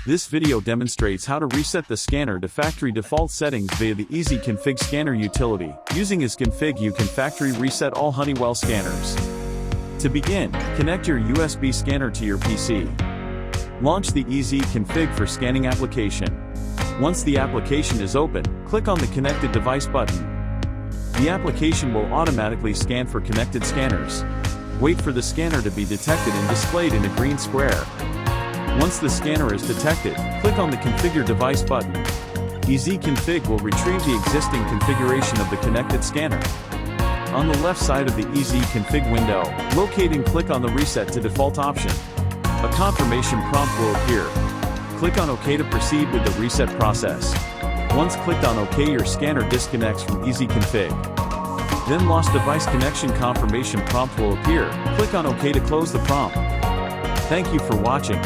This video demonstrates how to reset the scanner to factory default settings via the EZConfig scanner utility. Using escconfig you can factory reset all Honeywell scanners. To begin, connect your USB scanner to your PC. Launch the EZConfig for scanning application. Once the application is open, click on the Connected Device button. The application will automatically scan for connected scanners. Wait for the scanner to be detected and displayed in a green square. Once the scanner is detected, click on the Configure Device button. EZConfig will retrieve the existing configuration of the connected scanner. On the left side of the EZConfig window, locate and click on the Reset to Default option. A confirmation prompt will appear. Click on OK to proceed with the reset process. Once clicked on OK, your scanner disconnects from EZConfig. Then Lost Device Connection confirmation prompt will appear. Click on OK to close the prompt. Thank you for watching.